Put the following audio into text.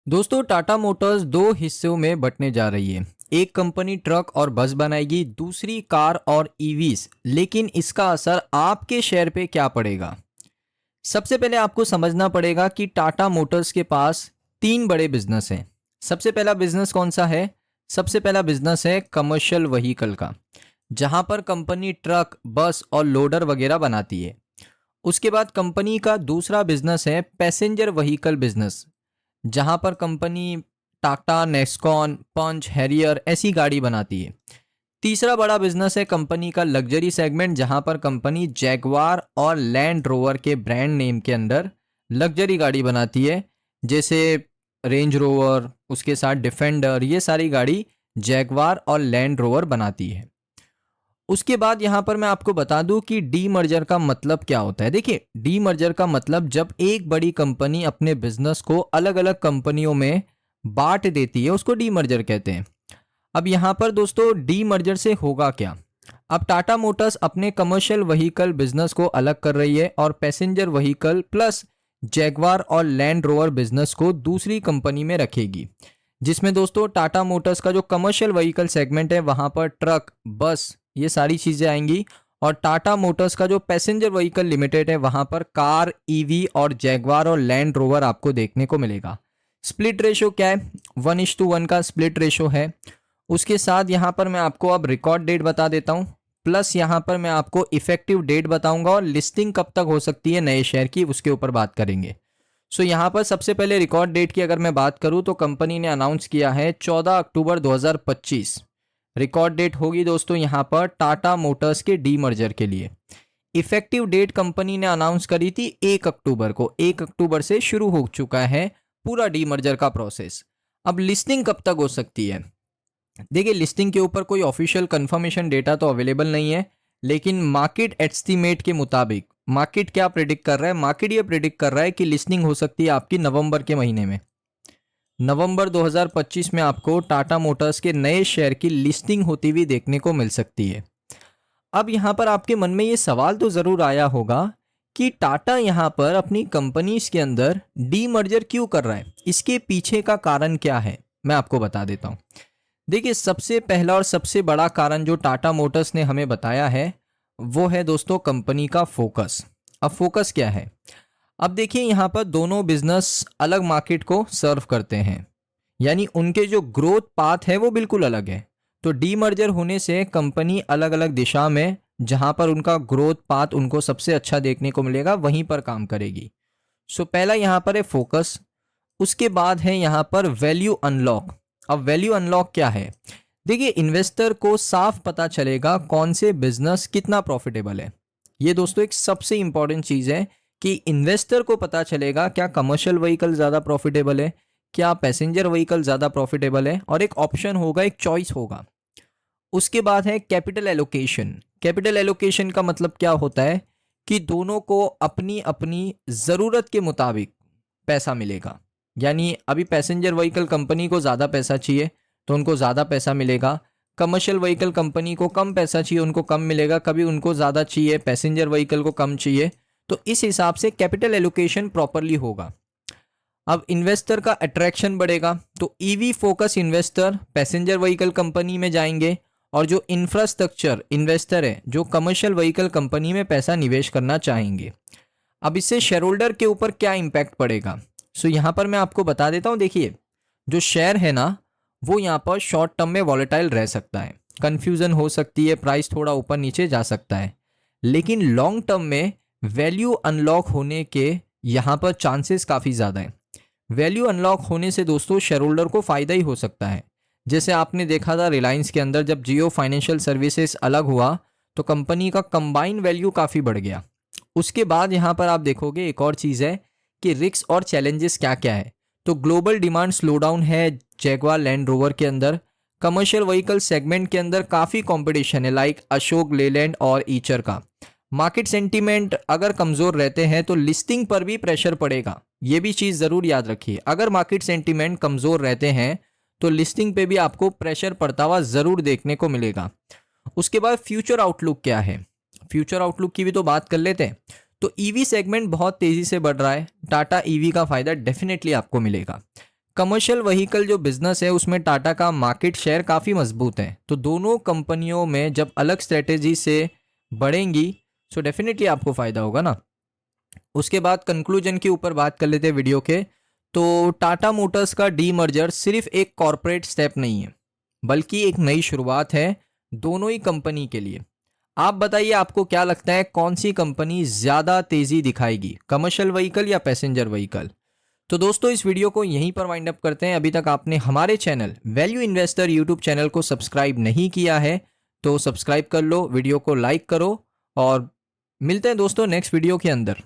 दोस्तों टाटा मोटर्स दो हिस्सों में बंटने जा रही है। एक कंपनी ट्रक और बस बनाएगी, दूसरी कार और ईवीज। लेकिन इसका असर आपके शेयर पे क्या पड़ेगा? सबसे पहले आपको समझना पड़ेगा कि टाटा मोटर्स के पास तीन बड़े बिजनेस हैं। सबसे पहला बिजनेस कौन सा है? सबसे पहला बिजनेस है कमर्शियल व्हीकल का, जहां पर कंपनी ट्रक, बस और लोडर वगैरह बनाती है। उसके बाद कंपनी का दूसरा बिजनेस है पैसेंजर व्हीकल बिजनेस, जहां पर कंपनी टाटा नेक्सॉन, पंच, हैरियर ऐसी गाड़ी बनाती है। तीसरा बड़ा बिजनेस है कंपनी का लग्जरी सेगमेंट, जहां पर कंपनी जैगवार और लैंड रोवर के ब्रांड नेम के अंदर लग्जरी गाड़ी बनाती है, जैसे रेंज रोवर, उसके साथ डिफेंडर। ये सारी गाड़ी जैगवार और लैंड रोवर बनाती है। उसके बाद यहां पर मैं आपको बता दूं कि डी मर्जर का मतलब क्या होता है। देखिए, डी मर्जर का मतलब जब एक बड़ी कंपनी अपने बिजनेस को अलग अलग कंपनियों में बांट देती है, उसको डी मर्जर कहते हैं। अब यहां पर दोस्तों डी मर्जर से होगा क्या? अब टाटा मोटर्स अपने कमर्शियल व्हीकल बिजनेस को अलग कर रही है और पैसेंजर व्हीकल प्लस जैगवार और लैंड रोवर बिजनेस को दूसरी कंपनी में रखेगी, जिसमें दोस्तों टाटा मोटर्स का जो कमर्शियल व्हीकल सेगमेंट है वहां पर ट्रक, बस, ये सारी चीजें आएंगी। और टाटा मोटर्स का जो पैसेंजर व्हीकल लिमिटेड है वहां पर कार, ईवी और जैगवार और लैंड रोवर आपको देखने को मिलेगा। स्प्लिट रेशो क्या है? 1:1 का स्प्लिट रेशो है। उसके साथ यहाँ पर मैं आपको अब रिकॉर्ड डेट बता देता हूँ, प्लस यहाँ पर मैं आपको इफेक्टिव डेट बताऊंगा और लिस्टिंग कब तक हो सकती है नए शेयर की, उसके ऊपर बात करेंगे। सो यहाँ पर सबसे पहले रिकॉर्ड डेट की अगर मैं बात करूँ तो कंपनी ने अनाउंस किया है 14 अक्टूबर 2025 रिकॉर्ड डेट होगी दोस्तों यहाँ पर टाटा मोटर्स के डी मर्जर के लिए। इफेक्टिव डेट कंपनी ने अनाउंस करी थी 1 अक्टूबर को। 1 अक्टूबर से शुरू हो चुका है पूरा डी मर्जर का प्रोसेस। अब लिस्टिंग कब तक हो सकती है? देखिए, लिस्टिंग के ऊपर कोई ऑफिशियल कंफर्मेशन डेटा तो अवेलेबल नहीं है, लेकिन मार्केट एस्टीमेट के मुताबिक मार्केट क्या प्रिडिक्ट कर रहा है? मार्केट ये प्रिडिक्ट कर रहा है कि लिस्टिंग हो सकती है आपकी नवंबर के महीने में। नवंबर 2025 में आपको टाटा मोटर्स के नए शेयर की लिस्टिंग होती हुई देखने को मिल सकती है। अब यहां पर आपके मन में ये सवाल तो जरूर आया होगा कि टाटा यहां पर अपनी कंपनीज के अंदर डी मर्जर क्यों कर रहा है, इसके पीछे का कारण क्या है? मैं आपको बता देता हूं। देखिए, सबसे पहला और सबसे बड़ा कारण जो टाटा मोटर्स ने हमें बताया है वो है दोस्तों कंपनी का फोकस। अब फोकस क्या है? अब देखिए, यहाँ पर दोनों बिजनेस अलग मार्केट को सर्व करते हैं, यानी उनके जो ग्रोथ पाथ है वो बिल्कुल अलग है। तो डीमर्जर होने से कंपनी अलग अलग दिशा में, जहां पर उनका ग्रोथ पाथ उनको सबसे अच्छा देखने को मिलेगा, वहीं पर काम करेगी। सो पहला यहाँ पर है फोकस। उसके बाद है यहाँ पर वैल्यू अनलॉक। अब वैल्यू अनलॉक क्या है? देखिए, इन्वेस्टर को साफ पता चलेगा कौन से बिजनेस कितना प्रॉफिटेबल है। ये दोस्तों एक सबसे इंपॉर्टेंट चीज है कि इन्वेस्टर को पता चलेगा क्या कमर्शियल व्हीकल ज़्यादा प्रॉफिटेबल है, क्या पैसेंजर व्हीकल ज़्यादा प्रॉफिटेबल है, और एक ऑप्शन होगा, एक चॉइस होगा। उसके बाद है कैपिटल एलोकेशन। कैपिटल एलोकेशन का मतलब क्या होता है कि दोनों को अपनी अपनी ज़रूरत के मुताबिक पैसा मिलेगा। यानी अभी पैसेंजर व्हीकल कंपनी को ज़्यादा पैसा चाहिए तो उनको ज़्यादा पैसा मिलेगा, कमर्शियल व्हीकल कंपनी को कम पैसा चाहिए, उनको कम मिलेगा। कभी उनको ज़्यादा चाहिए, पैसेंजर व्हीकल को कम चाहिए, तो इस हिसाब से कैपिटल एलोकेशन प्रॉपरली होगा। अब इन्वेस्टर का अट्रैक्शन बढ़ेगा, तो EV focus investor passenger vehicle company में जाएंगे, और जो इंफ्रास्ट्रक्चर इन्वेस्टर है जो कमर्शियल व्हीकल कंपनी में पैसा निवेश करना चाहेंगे। अब इससे शेयर होल्डर के ऊपर क्या इंपैक्ट पड़ेगा? सो यहाँ पर मैं आपको बता देता हूँ। देखिए, जो शेयर है ना, वो यहाँ पर शॉर्ट टर्म में वॉलेटाइल रह सकता है, कंफ्यूजन हो सकती है, प्राइस थोड़ा ऊपर नीचे जा सकता है, लेकिन लॉन्ग टर्म में वैल्यू अनलॉक होने के यहाँ पर चांसेस काफ़ी ज़्यादा है। वैल्यू अनलॉक होने से दोस्तों शेयर होल्डर को फ़ायदा ही हो सकता है। जैसे आपने देखा था रिलायंस के अंदर जब जियो फाइनेंशियल सर्विसेज अलग हुआ तो कंपनी का कंबाइन वैल्यू काफ़ी बढ़ गया। उसके बाद यहाँ पर आप देखोगे एक और चीज़ है कि रिस्क और चैलेंजेस क्या क्या है। तो ग्लोबल डिमांड स्लोडाउन है जैगवार लैंड रोवर के अंदर। कमर्शियल व्हीकल सेगमेंट के अंदर काफ़ी कंपटीशन है, लाइक अशोक लेलैंड और ईचर का। मार्केट सेंटीमेंट अगर कमज़ोर रहते हैं तो लिस्टिंग पर भी प्रेशर पड़ेगा। ये भी चीज़ ज़रूर याद रखिए, अगर मार्केट सेंटीमेंट कमज़ोर रहते हैं तो लिस्टिंग पे भी आपको प्रेशर पड़ता हुआ ज़रूर देखने को मिलेगा। उसके बाद फ्यूचर आउटलुक क्या है? फ्यूचर आउटलुक की भी तो बात कर लेते हैं। तो ईवी सेगमेंट बहुत तेज़ी से बढ़ रहा है, टाटा ईवी का फ़ायदा डेफिनेटली आपको मिलेगा। कमर्शियल व्हीकल जो बिजनेस है उसमें टाटा का मार्केट शेयर काफ़ी मजबूत है, तो दोनों कंपनियों में जब अलग स्ट्रेटेजी से बढ़ेंगी सो डेफिनेटली आपको फ़ायदा होगा ना। उसके बाद कंक्लूजन के ऊपर बात कर लेते हैं वीडियो के। तो टाटा मोटर्स का डीमर्जर सिर्फ एक कॉरपोरेट स्टेप नहीं है, बल्कि एक नई शुरुआत है दोनों ही कंपनी के लिए। आप बताइए आपको क्या लगता है कौन सी कंपनी ज़्यादा तेज़ी दिखाएगी, कमर्शियल व्हीकल या पैसेंजर व्हीकल? तो दोस्तों इस वीडियो को यहीं पर वाइंड अप करते हैं। अभी तक आपने हमारे channel value investor YouTube channel को सब्सक्राइब नहीं किया है तो सब्सक्राइब कर लो, वीडियो को लाइक करो और मिलते हैं दोस्तों नेक्स्ट वीडियो के अंदर।